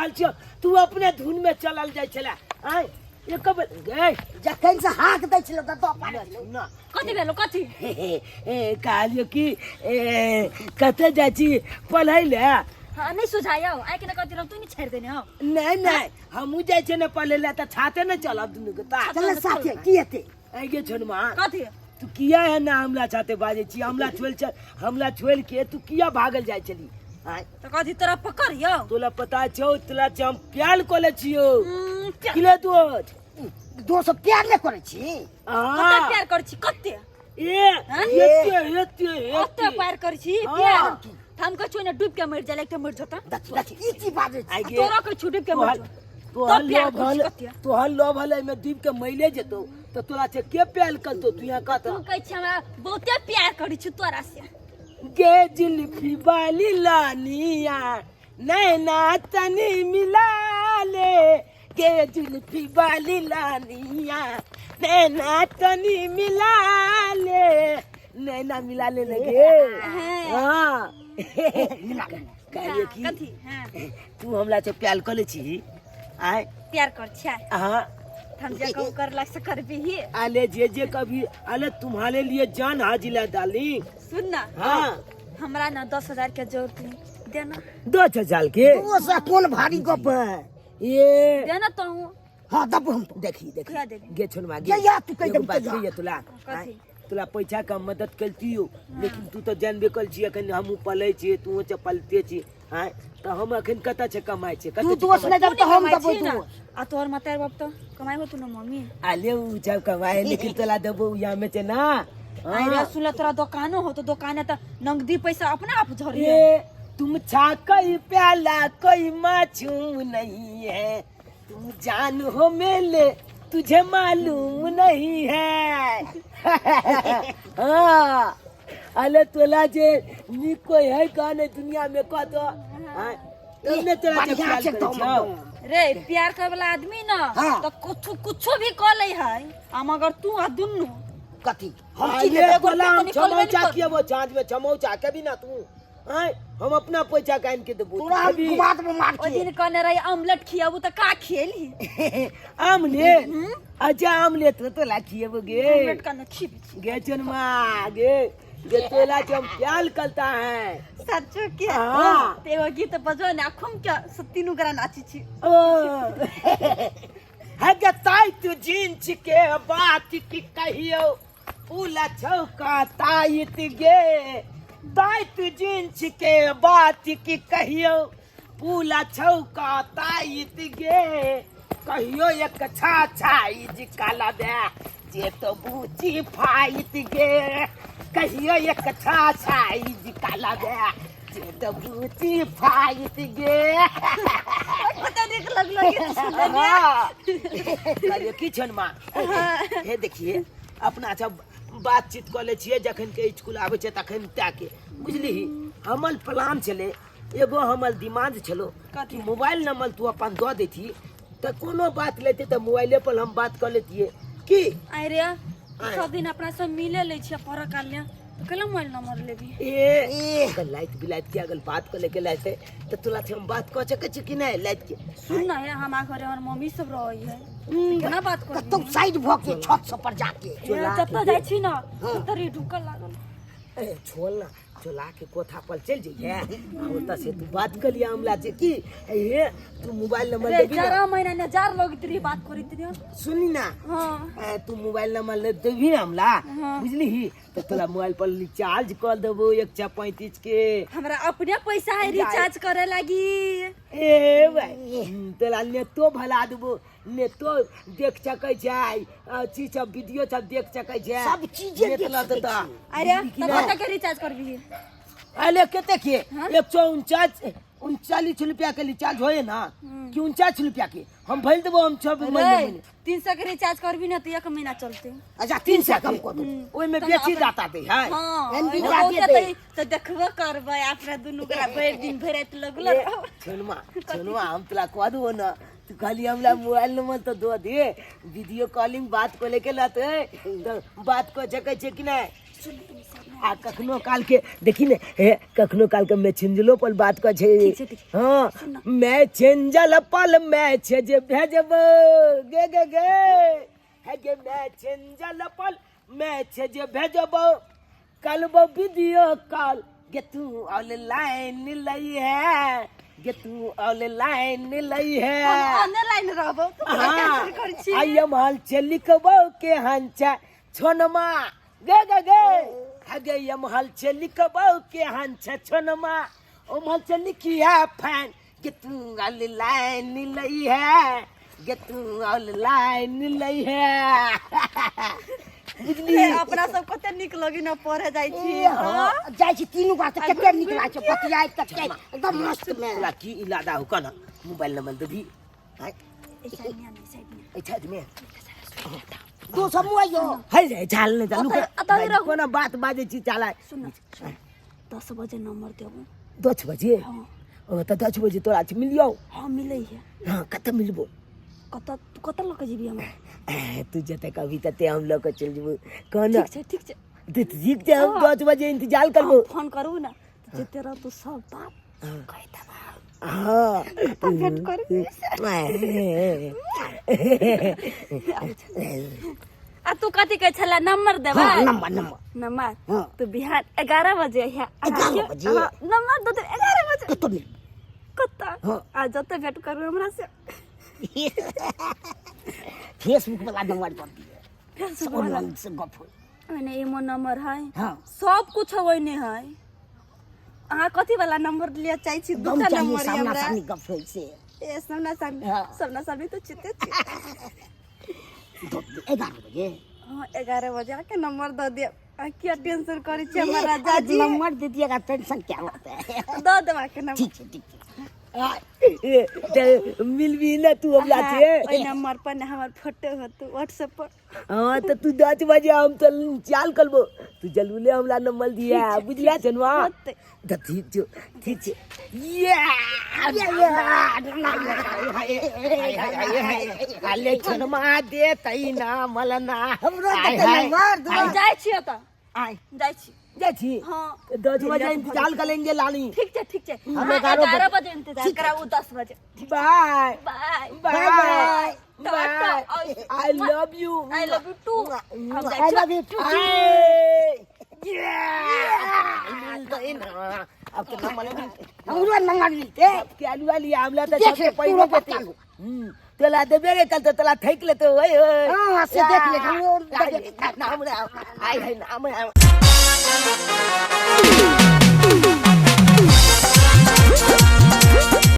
रहल छियो तू अपने धुन में चलल जाय छला आय एक बार गए जखन से हाथ दै छलो त तो पानी ना कथी भेलो कथी कहलियो कि कते जाइ छी पढ़ै ले हाँ नहीं सुझाया हो आइ के न कथी तू नहीं छेड़ देने हो नहीं हमहू जाइ छै ने पढ़ै ले त छाते न चलब दुनु के ता चल साथे की हेते आइ गे छोनमा कथी तू किया है ना हमला छाते बाजे छी हमला छोड़ के तू किया भागल जाइ छली आय तो कथी तोरा पकड़ियो तोला पता छौ तोला हम प्यार कोले छियो किले तू दोस्त प्यार नहीं करे छी कते प्यार कर छी कते एते प्यार कर छी प्यार हम कछु ने डूब के मर जाले एकटा मर जता दची ई की बाजे छी तोरा कछु डूब के मर तोहर लोभ हले में डूब के मइले जेतो तो तोरा से के प्यार करतो तू यहाँ कहत तू कहै छी हमरा बहुते प्यार करै छी तोरा से गे जुल्फी वाली लानिया नैना तनी मिला ले गे जुल्फी वाली लानिया नैना तनी मिला ले नैना मिला ले लगे हाँ कहलिए कि कथी हां तू हमरा से प्यार करे छी आय प्यार कर छी हां हम जे कहूं कर लग से कर भी ही आले जे कभी आले तुम्हारे लिए जान हाजिला डाली सुन ना हाँ हमरा ना 10,000 के जरूरत है देना 10,000 के वो सा कौन भारी गप है ये देना तो हां दब हम देखी क्या दे गे छोनमा गे या तू कह एगो दे बात कहिए तोला कथी तोला पैसा का मदद करतियो लेकिन तू तो जानबे कर छी अखन हम पलै छी तू चपलते छी हां तो हम अखन कता छे कमाई छे तू दोस्त नहीं जब तो हम दबो तू आ तोर मातार बाप तो कमाई हो तू ना मम्मी आले उ जब कमाए लेकिन तोला देबो या में छे ना आई रे सुला तोरा दुकानो हो तो दुकान है तो नगदी पैसा अपना आप झरी ये तुम छाकई प्याला कोई माछू नहीं है तुम जान हो मेले तुझे मालूम नहीं है हाँ अले तोला जे नी कोई है कहने दुनिया में कह तो तुमने तोरा जे प्यार करे छौ रे प्यार करे वाला आदमी ना तो कुछ भी क ले है हम अगर तू आ दुन्नु कथी हम हम की की ले ले बोला हम चमौचा किए वो चांद में चमौचा के भी ना तू हैं हम अपना पैसा कान के देबो तोरा हम बात में मार ओ के दिन कहने रही ऑमलेट खियाबू तो का खेली आमलेट अच्छा आमलेट तो ला खिएबो गे ऑमलेट का न खी गे चनमा गे गे तोला के हम प्यार करता है सच्चो के हाँ। तेगो गीत बजो ना खुम के सत्तीनु गरा नाची छी है गे ताई तू जींच के बात की कहियो पूला छौका ताईत गे ताई तू जींच के बात की कहियो पूला छौका ताईत गे कहियो एक छाछाई जी काला दे जे तो बूची फाइट गे कहियो एक छाछाई जी काला दे जे तो बूची फाइट गे पता देख लगलो ये की छनमा हे देखिए अपना सब बातचीत कर ले छिए जखन के स्कूल आवे छे तखन ताके बुझली हमर प्लान चले एगो हमर दिमाग चलो कि मोबाइल नंबर तू अपन दो देती तो कोनो बात लेते तो मोबाइले पर हम बात कर लेती की आई रे सब दिन अपना सब मिले ले छी पर काल ले तो कल मोबाइल नंबर लेबी ए अगर लाइट बिलाइट के अगर बात कर लेके लाइट तो तोला से हम बात कर सके छी कि नहीं लाइट के सुन ना है हमार घरे और मम्मी सब रही है केना बात कर तुम साइड भ के छत से पर जाके जब जाय छी ना तरी ढुकल लागल ए छोड़ ना चला के कोठा पर चल जाइए होता से तू बात कर लिया हमला से की ये तू मोबाइल नंबर रे देबी ना 11 महीना ने 4 लोग तेरी बात करी तेरी सुनी ना हां तू मोबाइल नंबर ले देबी ना हमला बुझली ही तो तोला मोबाइल पर रिचार्ज कर देबो 135 के हमरा अपने पैसा है रिचार्ज करे लागी ए भाई तोला ने तो भला देबो ने तो देख सकै छै चीज सब वीडियो सब देख सकै छै सब चीजें देख तो अरे तो कत के रिचार्ज करबी अरे कते के 139 रुपया के रिचार्ज होए ना कि 49 रुपया के हम भइल देबो हम 6 महीने 300 के रिचार्ज करबी ना तो 1 महीना चलते अच्छा 300 कम कर दो ओइ में बेची जाता दे है हां तो देखबो करबै अपना दुनु करा भर दिन भर रात लगल छनुआ हम तोला कह दो ना तू खाली हमला मोबाइल नंबर तो दो दे वीडियो कॉलिंग बात को लेके लाते तो बात को जगह छै कि नहीं आ कखनो काल के देखी ने कखनो काल के मैसेंजलो पर बात कर छे हां मैसेंजल पल मैसेज भेजब गे गे गे है गे मैसेंजल पल मैसेज भेजब कल वो वीडियो कॉल गे तू ऑनलाइन लई है गे तू ऑनलाइन लई है ऑनलाइन रहबो हां आई एम हाल लिखबो के हंचा छोनमा गे गे गे हगे एम हाल लिखबो के हंचा छोनमा ओ हाल लिखिया फैन गे तू ऑनलाइन लई है गे तू ऑनलाइन लई है बुझली अपना सब कते निक लगी न पढ़े जाइ छी जाइ छी तीनों बात कते निक लाग छै बतियाई कते एकदम मस्त में तोरा की इलादा हो कना मोबाइल नंबर देबी अच्छा में दो समूह आयो है रे झाल ने चालू कोना बात बाजे छी चाला सुन 10 बजे नंबर देबो 10 बजे ओ त 10 बजे तोरा छ मिलियो हां मिलै है हां कते मिलबो कत लोग जीबी हम तू जते कभी तते हम लोग चल जेबो कहना ठीक छै ठीक छै हम 10 बजे इंतजार करबो फोन करू ना जते रह तू सब बात कह देबा हां भेट कर आ तू कथी कह छला नंबर देबा नंबर तू बिहान 11 बजे है 11 बजे नंबर दे 11 बजे कत मिल कत आ जते भेट करू हमरा से फेसबुक वाला नंबर कर दिए ऑनलाइन से गप हो ओने इमो नंबर है हां सब कुछ होइने है अहाँ कथी वाला नंबर लिया चाहि छी दूटा नंबर सामना हमरा सामने गप होई से ए सामना सामने तो चिते छी 11 बजे हां 11 बजे आके नंबर दे दिया क्या टेंशन करी छी हमर राजा जी नंबर दे दिएगा टेंशन क्या होता है दे देवा के नंबर ठीक है मिलबी ना तू हमरा से ओइ नंबर पर हमर फोटो हो तू व्हाट्सएप पर हां तो तू 10 बजे हम चल चाल करबो तू जल्दी हमरा नंबर दिया बुझला जनवा ठीक छै ये आले छोरमा दे तई ना मलना हमरो त नंबर जाइ छी त आई जाइ छी हां 10 बजे इंतजार करेंगे लाली ठीक छै हम 11 बजे इंतजार कराऊ 10 बजे bye bye bye bye I love you too हम जाइ छी आई लव यू टू अब कितना मले हमरो नंबर मिलते के आलू वाली आमला त सबसे पहिले देते तोला देबे रे कल तो तोला ठेक लेते ओए हां से देख ले हमरो नाम रे आई है नाम